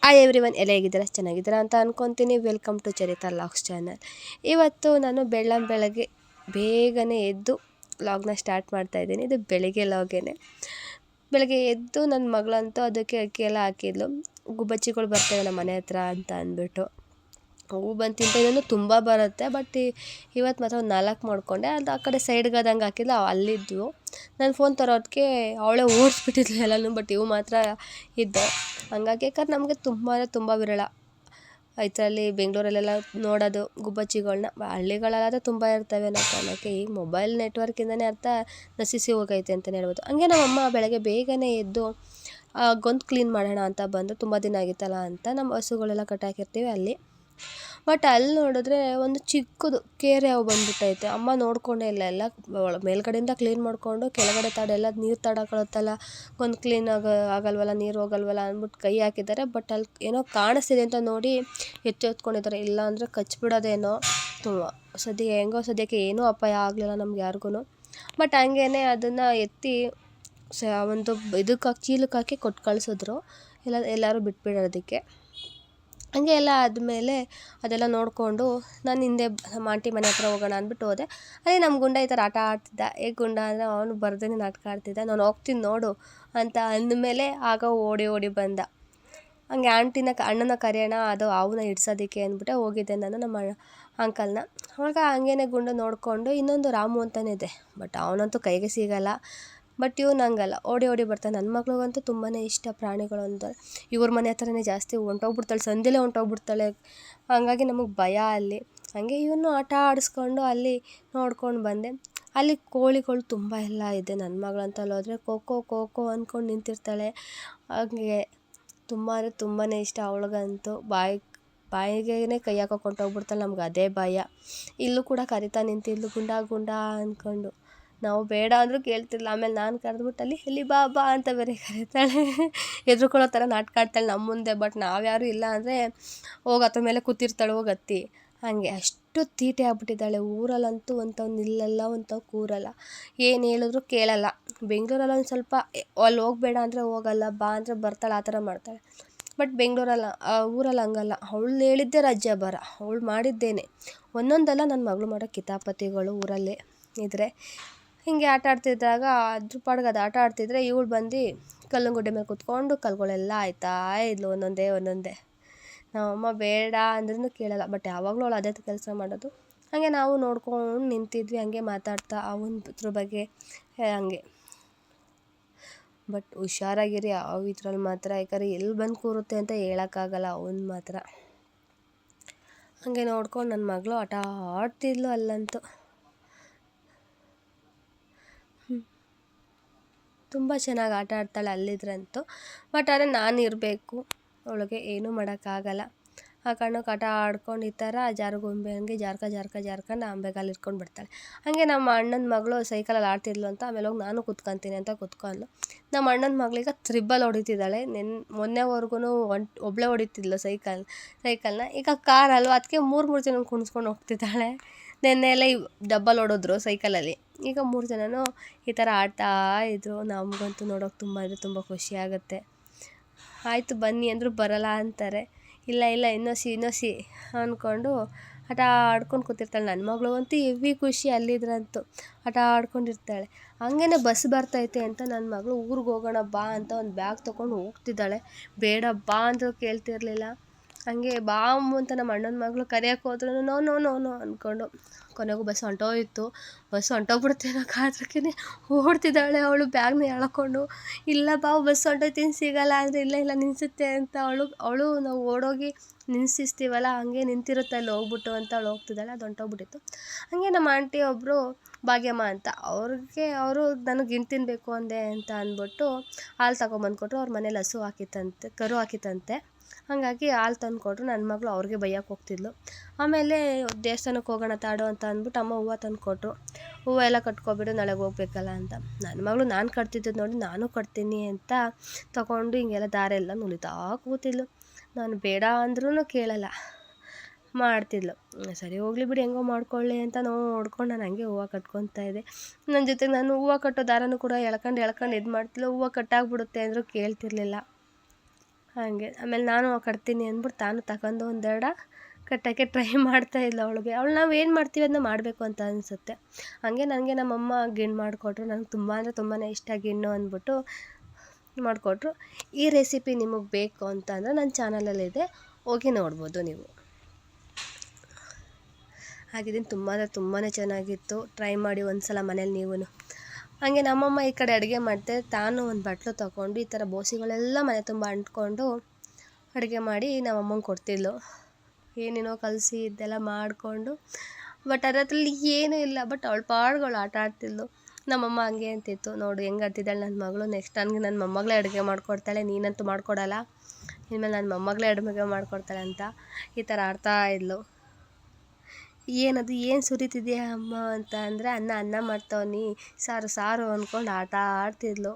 Hi everyone, ಎಲ್ಲ ಹೇಗಿದ್ದೀರಾ? ಚೆನ್ನಾಗಿದ್ದೀರಾ ಅಂತ ಅಂದ್ಕೊತೀನಿ. Welcome to Charita logs channel. ಇವತ್ತು ನಾನು ಬೆಳಗ್ಗೆ ಬೇಗನೆ ಎದ್ದು ಲಾಗ್ನ ಸ್ಟಾರ್ಟ್ ಮಾಡ್ತಾಯಿದ್ದೀನಿ. ಇದು ಬೆಳಿಗ್ಗೆ ಲಾಗೇನೆ. ಬೆಳಗ್ಗೆ ಎದ್ದು ನನ್ನ ಮಗಳಂತೂ ಅದಕ್ಕೆ ಅಕ್ಕಿ ಎಲ್ಲ ಹಾಕಿದ್ಲು. ಗುಬ್ಬಚ್ಚಿಗಳು ಬರ್ತವೆ ನಮ್ಮ ಮನೆ ಹತ್ರ ಅಂತ ಅಂದ್ಬಿಟ್ಟು ಹೂವು ಬಂದು ತಿಂತಿದ್ದನ್ನು ತುಂಬ ಬರುತ್ತೆ. ಬಟ್ ಇವತ್ತು ಮಾತ್ರ ಒಂದು 4 ಮಾಡಿಕೊಂಡೆ. ಅದು ಆ ಕಡೆ ಸೈಡ್ಗೆ ಆದಂಗೆ ಹಾಕಿಲ್ಲ, ಅಲ್ಲಿದ್ದವು. ನಾನು ಫೋನ್ ತರೋದಕ್ಕೆ ಅವಳೇ ಓಡಿಸ್ಬಿಟ್ಟಿದ್ಲು ಎಲ್ಲನೂ. ಬಟ್ ಇವು ಮಾತ್ರ ಇದ್ದವು. ಹಂಗಾಗಿ ಯಾಕಂದ್ರೆ ನಮಗೆ ತುಂಬ ವಿರಳ ಇದರಲ್ಲಿ ಬೆಂಗಳೂರಲ್ಲೆಲ್ಲ ನೋಡೋದು ಗುಬ್ಬಚ್ಚಿಗಳನ್ನ. ಹಳ್ಳಿಗಳಲ್ಲಾದರೆ ತುಂಬ ಇರ್ತವೆ ಅನ್ನೋ ಕಾರಣಕ್ಕೆ ಈಗ ಮೊಬೈಲ್ ನೆಟ್ವರ್ಕಿಂದನೇ ಅರ್ಥ ನಶಿಸಿ ಹೋಗೈತೆ ಅಂತಲೇ ಹೇಳ್ಬೋದು. ಹಂಗೆ ನಮ್ಮಮ್ಮ ಬೆಳಗ್ಗೆ ಬೇಗನೆ ಎದ್ದು ಗೊಂದು ಕ್ಲೀನ್ ಮಾಡೋಣ ಅಂತ ಬಂದು, ತುಂಬ ದಿನ ಆಗಿತ್ತಲ್ಲ ಅಂತ ನಮ್ಮ ಹಸುಗಳೆಲ್ಲ ಕಟ್ಟಾಕಿರ್ತೀವಿ ಅಲ್ಲಿ. ಬಟ್ ಅಲ್ಲಿ ನೋಡಿದ್ರೆ ಒಂದು ಚಿಕ್ಕದು ಕೇರೆ ಹಾವು ಬಂದುಬಿಟ್ಟೈತೆ. ಅಮ್ಮ ನೋಡ್ಕೊಂಡೇ ಇಲ್ಲ, ಎಲ್ಲ ಮೇಲ್ಗಡೆಯಿಂದ ಕ್ಲೀನ್ ಮಾಡಿಕೊಂಡು ಕೆಳಗಡೆ ಎಲ್ಲ ನೀರು ತಡಕೊಳುತ್ತಲ್ಲ, ಒಂದು ಕ್ಲೀನ್ ಆಗಲ್ವಲ್ಲ, ನೀರು ಹೋಗಲ್ವಲ್ಲ ಅಂದ್ಬಿಟ್ಟು ಕೈ ಹಾಕಿದ್ದಾರೆ. ಬಟ್ ಅಲ್ಲಿ ಏನೋ ಕಾಣಿಸ್ತಿದೆ ಅಂತ ನೋಡಿ ಎತ್ಕೊಂಡಿದ್ದಾರೆ. ಇಲ್ಲ ಅಂದರೆ ಕಚ್ಬಿಡೋದೇನೋ. ಸದ್ಯಕ್ಕೆ ಏನೂ ಅಪಾಯ ಆಗಲಿಲ್ಲ ನಮ್ಗೆ ಯಾರಿಗೂ. ಬಟ್ ಹಂಗೇ ಅದನ್ನು ಎತ್ತಿ ಒಂದು ಇದಕ್ಕೆ ಚೀಲಕ್ಕೆ ಹಾಕಿ ಕೊಟ್ಟು ಕಳಿಸಿದ್ರು ಎಲ್ಲರೂ ಬಿಟ್ಬಿಡೋದಕ್ಕೆ. ಹಂಗೆ ಎಲ್ಲ ಆದಮೇಲೆ ಅದೆಲ್ಲ ನೋಡಿಕೊಂಡು ನಾನು ಹಿಂದೆ ನಮ್ಮ ಆಂಟಿ ಮನೆ ಹತ್ರ ಹೋಗೋಣ ಅಂದ್ಬಿಟ್ಟು ಹೋದೆ. ಅದೇ ನಮ್ಮ ಗುಂಡ ಈ ಥರ ಆಟ ಆಡ್ತಿದ್ದ. ಗುಂಡ ಅಂದರೆ ಅವನು ಬರ್ದೇನೆ ನಾಟಕ ಆಡ್ತಿದ್ದ. ನಾನು ಹೋಗ್ತೀನಿ ನೋಡು ಅಂತ ಅಂದಮೇಲೆ ಆಗ ಓಡಿ ಬಂದ. ಹಂಗೆ ಅಣ್ಣನ ಕರೆಯೋಣ, ಅದು ಅವನ್ನ ಹಿಡ್ಸೋದಕ್ಕೆ ಅಂದ್ಬಿಟ್ಟೆ ಹೋಗಿದ್ದೆ ನಾನು ನಮ್ಮ ಅಂಕಲ್ನ. ಅವಾಗ ಹಂಗೇ ಗುಂಡ ನೋಡಿಕೊಂಡು ಇನ್ನೊಂದು ರಾಮು ಅಂತಲೇ ಇದೆ. ಬಟ್ ಅವನಂತೂ ಕೈಗೆ ಸಿಗಲ್ಲ. ಬಟ್ ಇವ್ನು ಹಂಗಲ್ಲ, ಓಡಿ ಬರ್ತಾನೆ. ನನ್ನ ಮಗಳಿಗಂತೂ ತುಂಬಾ ಇಷ್ಟ ಪ್ರಾಣಿಗಳು ಅಂದರೆ. ಇವ್ರ ಮನೆ ಹತ್ರನೇ ಜಾಸ್ತಿ ಹೊಂಟೋಗ್ಬಿಡ್ತಾಳೆ, ಸಂಧಿಲೇ ಹೊಂಟೋಗ್ಬಿಡ್ತಾಳೆ. ಹಾಗಾಗಿ ನಮಗೆ ಭಯ ಅಲ್ಲಿ. ಹಾಗೆ ಇವನು ಆಟ ಆಡಿಸ್ಕೊಂಡು ಅಲ್ಲಿ ನೋಡ್ಕೊಂಡು ಬಂದೆ. ಅಲ್ಲಿ ಕೋಳಿಗಳು ತುಂಬ ಎಲ್ಲ ಇದೆ. ನನ್ನ ಮಗಳಂತ ಅಲ್ಲೋದ್ರೆ ಕೋಕೋ ಅಂದ್ಕೊಂಡು ನಿಂತಿರ್ತಾಳೆ. ಹಾಗೆ ತುಂಬಾ ಇಷ್ಟ ಅವಳಿಗಂತೂ. ಬಾಯಿಗೆ ಕೈ ಹಾಕೋಕೆ ಹೊಂಟೋಗ್ಬಿಡ್ತಾಳೆ. ನಮ್ಗೆ ಅದೇ ಭಯ. ಇಲ್ಲೂ ಕೂಡ ಕರಿತಾ ನಿಂತಿದ್ಲು ಗುಂಡ ಅಂದ್ಕೊಂಡು. ನಾವು ಬೇಡ ಅಂದರೂ ಕೇಳ್ತಿರ್ಲಿಲ್ಲ. ಆಮೇಲೆ ನಾನು ಕರೆದ್ಬಿಟ್ಟು ಅಲ್ಲಿ ಬಾ ಅಂತ ಬೇರೆ ಕರೀತಾಳೆ. ಹೆದ್ರುಕೊಳ್ಳೋ ಥರ ನಾಟಕ ಆಡ್ತಾಳೆ ನಮ್ಮ ಮುಂದೆ. ಬಟ್ ನಾವ್ಯಾರು ಇಲ್ಲ ಅಂದರೆ ಅದ್ರ ಮೇಲೆ ಕೂತಿರ್ತಾಳೆ ಹತ್ತಿ. ಹಾಗೆ ಅಷ್ಟು ತೀಟೆ ಆಗ್ಬಿಟ್ಟಿದ್ದಾಳೆ. ಊರಲ್ಲಂತೂ ಒಂಥವ್ನು ನಿಲ್ಲಲ್ಲ, ಒಂಥವ್ ಕೂರಲ್ಲ. ಏನು ಹೇಳಿದ್ರು ಕೇಳಲ್ಲ. ಬೆಂಗಳೂರಲ್ಲಿ ಒಂದು ಸ್ವಲ್ಪ ಅಲ್ಲಿ ಹೋಗಬೇಡ ಅಂದರೆ ಹೋಗಲ್ಲ, ಬಾ ಅಂದರೆ ಬರ್ತಾಳೆ, ಆ ಥರ ಮಾಡ್ತಾಳೆ. ಬಟ್ ಊರಲ್ಲಿ ಹಂಗಲ್ಲ. ಅವಳು ಹೇಳಿದ್ದೇ ರಾಜ್ಯ ಬರ, ಅವಳು ಮಾಡಿದ್ದೇನೆ. ಒಂದೊಂದಲ್ಲ ನನ್ನ ಮಗಳು ಮಾಡೋ ಕಿತಾಪತಿಗಳು ಊರಲ್ಲೇ ಇದ್ದರೆ. ಹೀಗೆ ಆಟ ಆಡ್ತಿದ್ದಾಗ ಅದ್ರ ಪಾಡ್ಗೆ ಅದು ಆಟ ಆಡ್ತಿದ್ರೆ ಇವಳು ಬಂದು ಕಲ್ಲಂಗುಡ್ಡೆ ಮೇಲೆ ಕೂತ್ಕೊಂಡು ಕಲ್ಲುಗಳೆಲ್ಲ ಆಯ್ತಾ ಇದ್ಲು ಒಂದೊಂದೇ. ನಮ್ಮಮ್ಮ ಬೇಡ ಅಂದ್ರೂ ಕೇಳಲ್ಲ. ಬಟ್ ಯಾವಾಗಲೂ ಅವಳು ಅದೇ ಕೆಲಸ ಮಾಡೋದು. ಹಾಗೆ ನಾವು ನೋಡ್ಕೊಂಡು ನಿಂತಿದ್ವಿ, ಹಂಗೆ ಮಾತಾಡ್ತಾ ಅವನ ಬಗ್ಗೆ ಹಂಗೆ. ಬಟ್ ಹುಷಾರಾಗಿರಿ ಇದ್ರಲ್ಲಿ ಮಾತ್ರ. ಯಾಕಂದರೆ ಎಲ್ಲಿ ಬಂದು ಕೂರುತ್ತೆ ಅಂತ ಹೇಳೋಕ್ಕಾಗಲ್ಲ ಅವನು ಮಾತ್ರ. ಹಾಗೆ ನೋಡ್ಕೊಂಡು ನನ್ನ ಮಗಳು ಆಟ ಆಡ್ತಿದ್ಲು ಅಲ್ಲಂತೂ. ತುಂಬ ಚೆನ್ನಾಗಿ ಆಟ ಆಡ್ತಾಳೆ ಅಲ್ಲಿದ್ರಂತೂ. ಬಟ್ ಆದರೆ ನಾನು ಇರಬೇಕು, ಅವಳಿಗೆ ಏನೂ ಮಾಡೋಕ್ಕಾಗಲ್ಲ. ಆ ಕಾರಣಕ್ಕೆ ಆಟ ಆಡ್ಕೊಂಡು ಈ ಥರ ಜಾರುಗೊಂಬೆ ಹಂಗೆ ಜಾರ್ಕೊಂಡು ಅಂಬೆಗಾಲು ಇಟ್ಕೊಂಡು ಬಿಡ್ತಾಳೆ. ಹಾಗೆ ನಮ್ಮ ಅಣ್ಣನ ಮಗಳು ಸೈಕಲಲ್ಲಿ ಆಡ್ತಿದ್ಲು ಅಂತ ಆಮೇಲೆ ಹೋಗಿ ನಾನು ಕೂತ್ಕೊತೀನಿ ಅಂತ ಕೂತ್ಕೊಂಡು. ನಮ್ಮ ಅಣ್ಣನ ಮಗಳೀಗ ತ್ರಿಬಲ್ ಹೊಡಿತಿದ್ದಾಳೆ. ಮೊನ್ನೆವರೆಗೂ ಒಬ್ಬಳೇ ಹೊಡಿತಿದ್ಲು ಸೈಕಲ್ನ. ಈಗ ಕಾರ್ ಅಲ್ವ, ಅದಕ್ಕೆ 3 ಜನ ಕುಣಿಸ್ಕೊಂಡು ಹೋಗ್ತಿದ್ದಾಳೆ. ನೆನ್ನೆ ಎಲ್ಲ ಡಬ್ಬಲ್ ಹೊಡೋದ್ರು ಸೈಕಲಲ್ಲಿ. ಈಗ 3 ಜನನೂ ಈ ಥರ ಆಡ್ತಾ ಇದ್ರು. ನಮಗಂತೂ ನೋಡೋಕೆ ತುಂಬ ಖುಷಿ ಆಗುತ್ತೆ. ಆಯಿತು ಬನ್ನಿ ಅಂದರೂ ಬರಲ್ಲ ಅಂತಾರೆ. ಇಲ್ಲ ಇನ್ನೊಸಿ ಅಂದ್ಕೊಂಡು ಆಟ ಆಡ್ಕೊಂಡು ಕೂತಿರ್ತಾಳೆ. ನನ್ನ ಮಗಳು ಅಂತೂ ಹೆವಿ ಖುಷಿ ಅಲ್ಲಿದ್ರಂತೂ. ಆಟ ಆಡ್ಕೊಂಡಿರ್ತಾಳೆ. ಹಂಗೇ ಬಸ್ ಬರ್ತೈತೆ ಅಂತ ನನ್ನ ಮಗಳು ಊರಿಗೆ ಹೋಗೋಣ ಬಾ ಅಂತ ಒಂದು ಬ್ಯಾಗ್ ತೊಗೊಂಡು ಹೋಗ್ತಿದ್ದಾಳೆ. ಬೇಡ ಬಾ ಅಂದರೂ ಕೇಳ್ತಿರ್ಲಿಲ್ಲ. ಹಂಗೆ ಬಾ ಅಮ್ಮು ಅಂತ ನಮ್ಮ ಅಣ್ಣನ ಮಗಳು ಕರೆಯೋಕೆ ಹೋದ್ರೂ ನೋ ಅಂದ್ಕೊಂಡು ಕೊನೆಗೂ ಬಸ್ ಹೊಂಟೋಯಿತು. ಬಸ್ ಹೊಂಟೋಗ್ಬಿಡುತ್ತೆ ಅನ್ನೋ ಕಾತ್ರಕ್ಕೆ ಓಡ್ತಿದ್ದಾಳೆ ಅವಳು ಬ್ಯಾಗ್ನ ಎಳ್ಕೊಂಡು. ಇಲ್ಲ ಬಾವು ಬಸ್ ಹೊಂಟೋಯ್ತೀನಿ ಸಿಗಲ್ಲ ಅಂದರೆ ಇಲ್ಲ ನಿಲ್ಲಿಸುತ್ತೆ ಅಂತ ಅವಳು ನಾವು ಓಡೋಗಿ ನಿಲ್ಲಿಸ್ತೀವಲ್ಲ ಹಂಗೆ ನಿಂತಿರುತ್ತೆ ಅಲ್ಲಿ ಹೋಗ್ಬಿಟ್ಟು ಅಂತ ಅವಳು ಹೋಗ್ತಿದ್ದಾಳೆ. ಅದು ಹೊಂಟೋಗ್ಬಿಟ್ಟಿತ್ತು. ಹಾಗೆ ನಮ್ಮ ಆಂಟಿ ಒಬ್ಬರು ಭಾಗ್ಯಮ್ಮ ಅಂತ, ಅವರು ನನಗೆ ಇನ್ನು ತಿನ್ನಬೇಕು ಅಂದೆ ಅಂತ ಅಂದ್ಬಿಟ್ಟು ಹಾಲು ತಗೊಂಬಂದ್ಕೊಟ್ರು. ಅವ್ರ ಮನೇಲಿ ಕರು ಹಾಕಿತ್ತಂತೆ. ಹಾಗಾಗಿ ಹಾಲು ತಂದು ಕೊಟ್ಟರು. ನನ್ನ ಮಗಳು ಅವ್ರಿಗೆ ಬೈಯೋಕೆ ಹೋಗ್ತಿದ್ಲು. ಆಮೇಲೆ ದೇವಸ್ಥಾನಕ್ಕೆ ಹೋಗೋಣ ತಾಡು ಅಂತ ಅಂದ್ಬಿಟ್ಟು ಅಮ್ಮ ಹೂವು ತಂದು ಕೊಟ್ಟರು. ಹೂವು ಎಲ್ಲ ಕಟ್ಕೊಬಿಡು, ನಾಳೆಗೆ ಹೋಗ್ಬೇಕಲ್ಲ ಅಂತ. ನನ್ನ ಮಗಳು ನಾನು ಕಟ್ತಿದ್ದು ನೋಡಿ ನಾನು ಕಟ್ತೀನಿ ಅಂತ ತಗೊಂಡು ಹಿಂಗೆಲ್ಲ ದಾರ ಎಲ್ಲ ನುಲಿತಾ ಕೂತಿದ್ಲು. ನಾನು ಬೇಡ ಅಂದ್ರೂ ಕೇಳಲ್ಲ, ಮಾಡ್ತಿದ್ಲು. ಸರಿ ಹೋಗ್ಲಿ ಬಿಡಿ, ಹೆಂಗೋ ಮಾಡ್ಕೊಳ್ಳಿ ಅಂತ ನೋಡ್ಕೊಂಡು ನಾನು ಹಂಗೆ ಹೂವು ಕಟ್ಕೊತಾ ಇದ್ದೆ. ನನ್ನ ಜೊತೆಗೆ ನಾನು ಹೂವು ಕಟ್ಟೋ ದಾರನೂ ಕೂಡ ಎಳ್ಕೊಂಡು ಇದು ಮಾಡ್ತಿದ್ಲು. ಹೂವು ಕಟ್ಟಾಗ್ಬಿಡುತ್ತೆ ಅಂದರೂ ಕೇಳ್ತಿರ್ಲಿಲ್ಲ. ಹಾಗೆ ಆಮೇಲೆ ನಾನು ಕಟ್ತೀನಿ ಅಂದ್ಬಿಟ್ಟು ತಾನು ತಗೊಂಡು ಒಂದೆರಡು ಕಟ್ಟೋಕ್ಕೆ ಟ್ರೈ ಮಾಡ್ತಾಯಿದ್ಲು ಅವಳು ನಾವು ಏನು ಮಾಡ್ತೀವಿ ಅದನ್ನ ಮಾಡಬೇಕು ಅಂತ ಅನಿಸುತ್ತೆ. ಹಾಗೆ ನನಗೆ ನಮ್ಮಮ್ಮ ಗಿಣ್ಣು ಮಾಡಿಕೊಟ್ರು. ನನಗೆ ತುಂಬ ಅಂದರೆ ತುಂಬಾ ಇಷ್ಟ ಗಿಣ್ಣು ಅಂದ್ಬಿಟ್ಟು ಮಾಡಿಕೊಟ್ರು. ಈ ರೆಸಿಪಿ ನಿಮಗೆ ಬೇಕು ಅಂತ ಅಂದರೆ ನನ್ನ ಚಾನಲಲ್ಲಿದೆ, ಹೋಗಿ ನೋಡ್ಬೋದು ನೀವು. ಹಾಗಿದ್ದೀನಿ ತುಂಬ ಅಂದರೆ ತುಂಬಾ ಚೆನ್ನಾಗಿತ್ತು. ಟ್ರೈ ಮಾಡಿ ಒಂದು ಸಲ ಮನೇಲಿ ನೀವು. ಹಾಗೆ ನಮ್ಮಮ್ಮ ಈ ಕಡೆ ಅಡುಗೆ ಮಾಡ್ತೆ, ತಾನು ಒಂದು ಬಟ್ಲು ತೊಗೊಂಡು ಈ ಥರ ಬೋಸಿಗಳೆಲ್ಲ ಮನೆ ತುಂಬ ಅಂಟ್ಕೊಂಡು ಅಡುಗೆ ಮಾಡಿ ನಮ್ಮಮ್ಮಂಗೆ ಕೊಡ್ತಿದ್ಲು. ಏನೇನೋ ಕಲಸಿ ಇದೆಲ್ಲ ಮಾಡಿಕೊಂಡು, ಬಟ್ ಅದರಲ್ಲಿ ಏನೂ ಇಲ್ಲ. ಬಟ್ ಅವಳು ಪಾಡ್ಗಳು ಆಟ ಆಡ್ತಿದ್ಲು. ನಮ್ಮಮ್ಮ ಹಂಗೆ ಅಂತಿತ್ತು, ನೋಡು ಹೆಂಗೆ ಆಡ್ತಿದ್ದಾಳೆ ನನ್ನ ಮಗಳು, ನೆಕ್ಸ್ಟ್ ನನಗೆ ನನ್ನ ಮೊಮ್ಮಗಳೇ ಅಡುಗೆ ಮಾಡಿಕೊಡ್ತಾಳೆ, ನೀನಂತೂ ಮಾಡಿಕೊಡಲ್ಲ, ಇನ್ಮೇಲೆ ನನ್ನ ಮೊಮ್ಮಗಳೇ ಅಡುಗೆ ಮಾಡಿಕೊಡ್ತಾಳೆ ಅಂತ ಈ ಥರ ಆಡ್ತಾ ಇದ್ಲು. ಏನದು ಏನು ಸುರಿತಿದೆಯಾ ಅಮ್ಮ ಅಂತ ಅಂದರೆ, ಅನ್ನ ಮಾಡ್ತಾವನಿ, ಸಾರು ಅಂದ್ಕೊಂಡು ಆಟ ಆಡ್ತಿದ್ಲು.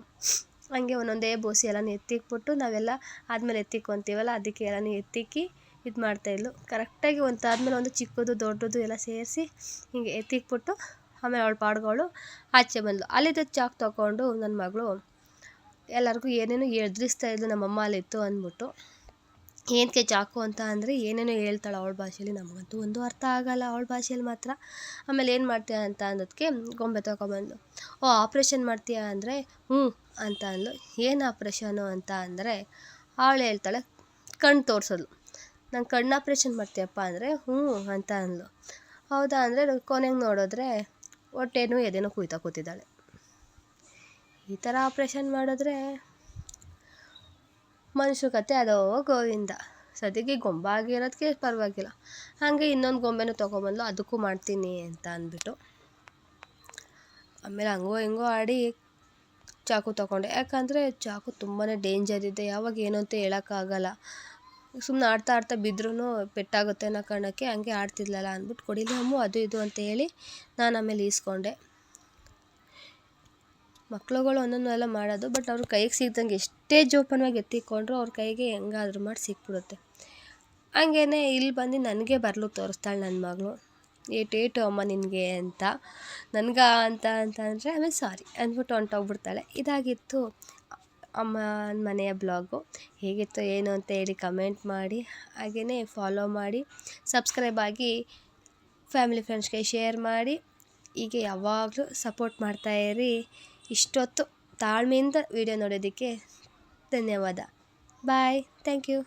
ಹಂಗೆ ಒಂದೊಂದೇ ಬೋಸಿ ಎಲ್ಲನೂ ಎತ್ತಿಕ್ಬಿಟ್ಟು ನಾವೆಲ್ಲ ಆದಮೇಲೆ ಎತ್ತಿಕ್ಕೊಂತೀವಲ್ಲ, ಅದಕ್ಕೆ ಎಲ್ಲನೂ ಎತ್ತಿಕ್ಕಿ ಇದು ಮಾಡ್ತಾಯಿದ್ಲು. ಕರೆಕ್ಟಾಗಿ ಒಂದಾದ್ಮೇಲೆ ಒಂದು ಚಿಕ್ಕದು ದೊಡ್ಡದು ಎಲ್ಲ ಸೇರಿಸಿ ಹಿಂಗೆ ಎತ್ತಿಕ್ಬಿಟ್ಟು ಆಮೇಲೆ ಅವಳು ಪಾಡ್ಗಳು ಆಚೆ ಬಂದಳು. ಅಲ್ಲಿದ್ದ ಚಾಕು ತೊಗೊಂಡು ನನ್ನ ಮಗಳು ಎಲ್ಲರಿಗೂ ಏನೇನೋ ಎದುರಿಸ್ತಾ ಇದ್ಲು, ನಮ್ಮಮ್ಮ ಅಲ್ಲಿತ್ತು ಅಂದ್ಬಿಟ್ಟು. ಏನಕ್ಕೆ ಚಾಕು ಅಂತ ಅಂದರೆ ಏನೇನೋ ಹೇಳ್ತಾಳೆ ಅವಳ ಭಾಷೆಯಲ್ಲಿ, ನಮಗಂತೂ ಒಂದು ಅರ್ಥ ಆಗೋಲ್ಲ ಅವಳ ಭಾಷೆಯಲ್ಲಿ ಮಾತ್ರ. ಆಮೇಲೆ ಏನು ಮಾಡ್ತೀಯ ಅಂತ ಅಂದೋದಕ್ಕೆ ಗೊಂಬೆ ತೊಗೊಬಂದು, ಓ ಆಪ್ರೇಷನ್ ಮಾಡ್ತೀಯಾ ಅಂದರೆ ಹ್ಞೂ ಅಂತ ಅಂದ್ಲು. ಏನು ಆಪ್ರೇಷನು ಅಂತ ಅಂದರೆ ಅವಳು ಹೇಳ್ತಾಳೆ, ಕಣ್ಣು ತೋರಿಸೋದು. ನಾನು ಕಣ್ಣು ಆಪ್ರೇಷನ್ ಮಾಡ್ತೀಯಪ್ಪ ಅಂದರೆ ಹ್ಞೂ ಅಂತ ಅಂದ್ಲು. ಹೌದಾ ಅಂದರೆ ಕೊನೆಗೆ ನೋಡಿದ್ರೆ ಹೊಟ್ಟೆನೂ ಎದೆನೂ ಕುಯ್ತಾ ಕೂತಿದ್ದಾಳೆ. ಈ ಥರ ಆಪ್ರೇಷನ್ ಮಾಡಿದ್ರೆ ಮನುಷ್ಯ ಕತೆ ಅದೋ ಗೋವಿಂದ. ಸದ್ಯಕ್ಕೆ ಗೊಂಬೆ ಆಗಿರೋದಕ್ಕೆ ಪರವಾಗಿಲ್ಲ. ಹಾಗೆ ಇನ್ನೊಂದು ಗೊಂಬೆನೂ ತೊಗೊಬಂದ್ಲು, ಅದಕ್ಕೂ ಮಾಡ್ತೀನಿ ಅಂತ ಅಂದ್ಬಿಟ್ಟು. ಆಮೇಲೆ ಹಂಗೋ ಹಿಂಗೋ ಆಡಿ ಚಾಕು ತೊಗೊಂಡೆ. ಯಾಕಂದರೆ ಚಾಕು ತುಂಬಾ ಡೇಂಜರ್ ಇದೆ, ಯಾವಾಗ ಏನು ಅಂತ ಹೇಳೋಕ್ಕಾಗಲ್ಲ. ಸುಮ್ಮನೆ ಆಡ್ತಾ ಬಿದ್ದರೂ ಪೆಟ್ಟಾಗುತ್ತೆ ಅನ್ನೋ ಕಾರಣಕ್ಕೆ ಹಂಗೆ ಆಡ್ತಿದ್ಲಲ್ಲ ಅಂದ್ಬಿಟ್ಟು, ಕೊಡಿಲಿ ಅಮ್ಮು ಅದು ಇದು ಅಂತ ಹೇಳಿ ನಾನು ಆಮೇಲೆ ಈಸ್ಕೊಂಡೆ. ಮಕ್ಳುಗಳು ಒಂದೊಂದೆಲ್ಲ ಮಾಡೋದು, ಬಟ್ ಅವ್ರ ಕೈಗೆ ಸಿಗ್ದಂಗೆ ಎಷ್ಟೇ ಜೋಪಾನವಾಗಿ ಎತ್ತಿಕೊಂಡ್ರು ಅವ್ರ ಕೈಗೆ ಹೆಂಗಾದ್ರೂ ಮಾಡಿ ಸಿಕ್ಬಿಡುತ್ತೆ. ಹಂಗೇ ಇಲ್ಲಿ ಬಂದು ನನಗೆ ಬರಲು ತೋರಿಸ್ತಾಳೆ ನನ್ನ ಮಗಳು, ಏಟು ಅಮ್ಮ ನಿನಗೆ ಅಂತ ನನಗೆ ಅಂತ ಅಂದರೆ ಆಮೇಲೆ ಸಾರಿ ಅಂದ್ಬಿಟ್ಟು ಹೊಂಟೋಗ್ಬಿಡ್ತಾಳೆ. ಇದಾಗಿತ್ತು ಅಮ್ಮನ ಮನೆಯ ಬ್ಲಾಗು. ಹೇಗಿತ್ತು ಏನು ಅಂತ ಹೇಳಿ ಕಮೆಂಟ್ ಮಾಡಿ, ಹಾಗೆಯೇ ಫಾಲೋ ಮಾಡಿ, ಸಬ್ಸ್ಕ್ರೈಬ್ ಆಗಿ, ಫ್ಯಾಮಿಲಿ ಫ್ರೆಂಡ್ಸ್ಗೆ ಶೇರ್ ಮಾಡಿ, ಹೀಗೆ ಯಾವಾಗಲೂ ಸಪೋರ್ಟ್ ಮಾಡ್ತಾಯಿರಿ. ಇಷ್ಟೊತ್ತು ತಾಳ್ಮೆಯಿಂದ ವಿಡಿಯೋ ನೋಡೋದಕ್ಕೆ ಧನ್ಯವಾದ. ಬಾಯ್, ಥ್ಯಾಂಕ್ ಯು.